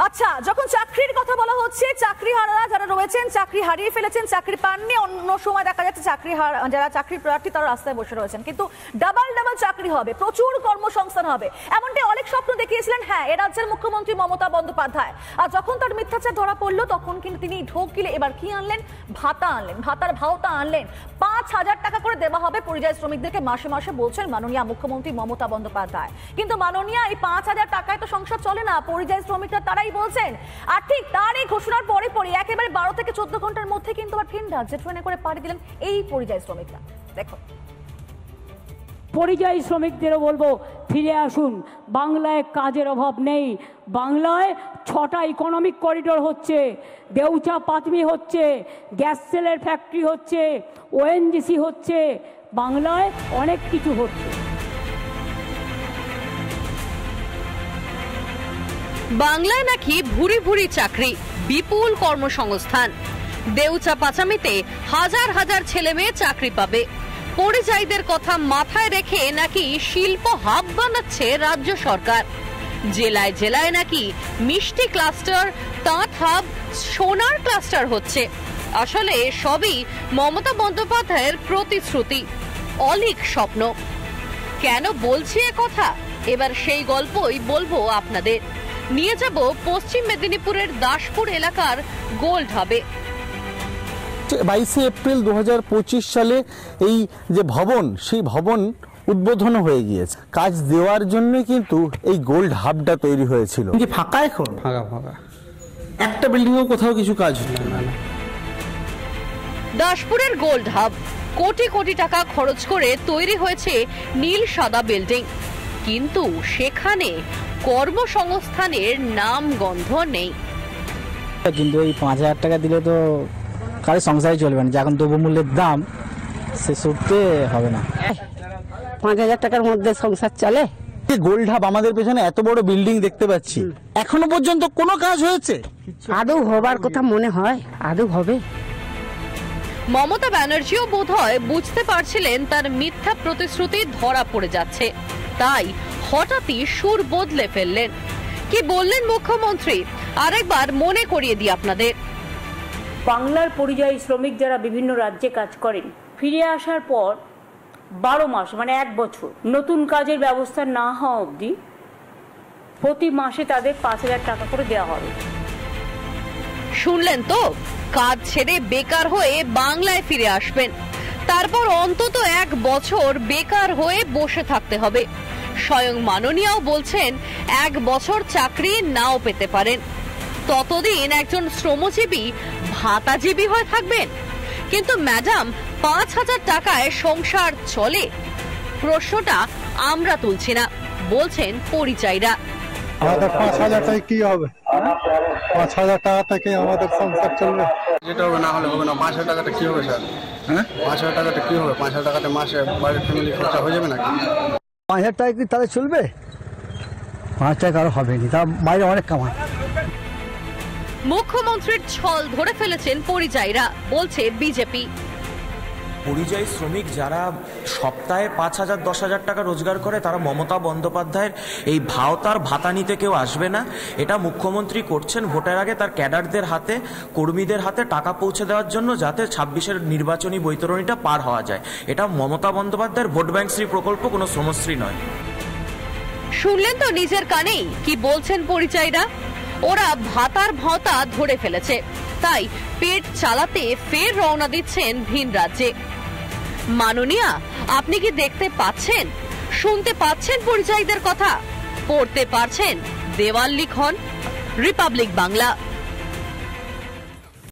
আচ্ছা, যখন চাকরির কথা বলা হচ্ছে, চাকরি হারারা যারা রয়েছেন, চাকরি হারিয়ে ফেলেছেন, চাকরি পাননি, অন্য সময় দেখা যাচ্ছে যারা চাকরি প্রার্থী তারা রাস্তায় বসে রয়েছেন, কিন্তু ডাবল চাকরি হবে, প্রচুর কর্মসংস্থান হবে, এমনটাই অনেক স্বপ্ন দেখিয়েছিলেন হ্যাঁ এ রাজ্যের মুখ্যমন্ত্রী মমতা বন্দ্যোপাধ্যায়। আর যখন তার মিথ্যাচার ধরা পড়লো তখন কিন্তু তিনি ঢোক গিলে এবার কি আনলেন? ভাতা আনলেন, ভাতার ভাওতা আনলেন। 5,000 টাকা করে দেওয়া হবে পরিযায়ী শ্রমিকদেরকে মাসে মাসে, বলছেন মাননীয় মুখ্যমন্ত্রী মমতা বন্দ্যোপাধ্যায়। কিন্তু মাননীয়, এই 5,000 টাকায় তো সংসার চলে না, পরিযায়ী শ্রমিকরা তারাই বলছেন। আর ঠিক তার এই ঘোষণার পরে একেবারে 12 থেকে 14 ঘন্টার মধ্যে কিন্তু আবার ভিন রাজ্যে ট্রেনে করে পাড়ি দিলেন এই পরিযায়ী শ্রমিকরা। দেখো, পরিযায়ী শ্রমিকদেরও বলবো ফিরে আসুন, বাংলায় কাজের অভাব নেই। বাংলায় 6টা ইকোনমিক করিডোর হচ্ছে, দেউচা পাতমি হচ্ছে, গ্যাস সেলের ফ্যাক্টরি হচ্ছে, ওএনজিসি হচ্ছে, বাংলায় অনেক কিছু হচ্ছে। বাংলায় নাকি ভুরি ভুরি চাকরি, বিপুল কর্মসংস্থান, দেউচা পাচামিতে হাজার হাজার ছেলে মেয়ে চাকরি পাবে। পরিযায়ীদের কথা মাথায় রেখে নাকি শিল্প হাব বানাচ্ছে রাজ্য সরকার। জেলায় জেলায় নাকি মিষ্টি ক্লাস্টার, তাঁত হাব, সোনার ক্লাস্টার হচ্ছে। আসলে সবই মমতা বন্দ্যোপাধ্যায়ের প্রতিশ্রুতি, অলীক স্বপ্ন। কেন বলছি এ কথা? এবার সেই গল্পই বলবো আপনাদের। নিয়ে যাব পশ্চিম মেদিনীপুরের দাসপুর এলাকার গোল্ড হাবে। 22 এপ্রিল 2025 সালে এই যে ভবন, সেই ভবন উদ্বোধন হয়ে গিয়েছে। কাজ দেওয়ার জন্য কিন্তু এই গোল্ড হাবটা তৈরি হয়েছিল। যে ফাঁকা, এখন ফাঁকা একটা বিল্ডিংও কোথাও কিছু কাজ হচ্ছে না। দাসপুরের গোল্ড হাব কোটি কোটি টাকা খরচ করে তৈরি হয়েছে নীল সাদা বিল্ডিং, কিন্তু সেখানে কর্মসংস্থানের নাম গন্ধ নেই। কিন্তু এই 5,000 টাকা দিলে তো কারো সংসারই চলবে না, যখন দ্রব্যমূল্যের দাম, সে সত্যি হবে না। 5,000 টাকার মধ্যে সংসার চলে? গোল্ড হাব, আমাদের পেছনে এত বড় বিল্ডিং দেখতে পাচ্ছি, এখনো পর্যন্ত কোনো কাজ হয়েছে? আদৌ হবার কথা মনে হয়? আদৌ হবে? মমতা ব্যানার্জিও বোধহয় বুঝতে পারছিলেন তার মিথ্যা প্রতিশ্রুতি ধরা পড়ে যাচ্ছে, তাই হঠাৎই সুর বদলে ফেললেন। কি বললেন মুখ্যমন্ত্রী আরেকবার মনে করিয়ে দিই আপনাদের। বাংলার পরিযায়ী শ্রমিক যারা বিভিন্ন রাজ্যে কাজ করেন, ফিরে আসার পর 12 মাস মানে 1 বছর নতুন কাজের ব্যবস্থা না হওয়া অবধি প্রতি মাসে তাদের 5,000 টাকা করে দেওয়া হবে। শুনলেন তো, কাজ ছেড়ে বেকার হয়ে বাংলায় ফিরে আসবেন, তারপর অন্তত 1 বছর বেকার হয়ে বসে থাকতে হবে। স্বয়ং মাননীয়াও বলছেন 1 বছর চাকরি নাও পেতে পারেন, ততদিন একজন শ্রমজীবী ভাতাজীবী হয়ে থাকবেন। কিন্তু ম্যাডাম, 5,000 টাকায় সংসার চলে? প্রশ্নটা আমরা তুলছি না, বলছেন পরিযায়ীরা। আমাদের 5,000 টাকা কি হবে? 5,000 টাকা থেকে আমাদের সংসার চলবে? যেটা হবে না হলে হবে না। 5,000 টাকাটা কি হবে স্যার? হ্যাঁ, 5,000 টাকাটা কি হবে? 5,000 টাকাতে মাসে বাইরের ফ্যামিলি খরচা হয়ে যাবে নাকি? 5,000 টাকা কি তাহলে চলবে? 5 টাকা আরো হবে না, তা বাইরে অনেক কামায়। মুখ্যমন্ত্রীর ছল ধরে ফেলেছেন পরিযায়ীরা, বলছে বিজেপি। পরিযায়ী শ্রমিক যারা সপ্তাহে 5,000 10,000 টাকা রোজগার করে, তারা মমতা বন্দ্যোপাধ্যায়ের এই ভাওতার ভাতা নিতে কেউ আসবে না। এটা মুখ্যমন্ত্রী করছেন ভোটের আগে তার ক্যাডারদের হাতে, কর্মীদের হাতে টাকা পৌঁছে দেওয়ার জন্য, যাতে 26-এর নির্বাচনী বৈতরণীটা পার হওয়া যায়। এটা মমতা বন্দ্যোপাধ্যায়ের ভোট ব্যাংকশ্রী প্রকল্প, কোনো শ্রমশ্রী নয়। শুনলেন তো নিজের কানেই কি বলছেন পরিযায়ীরা। ওরা ভাতার ভাওতা ধরে ফেলেছে, তাই পেট চালাতে ফের রওনা দিচ্ছেন ভিন রাজ্যে। মাননীয়া, আপনি কি দেখতে পাচ্ছেন, শুনতে পাচ্ছেন পরিযায়ীদের কথা, পড়তে পারছেন দেওয়াল লিখন? রিপাবলিক বাংলা।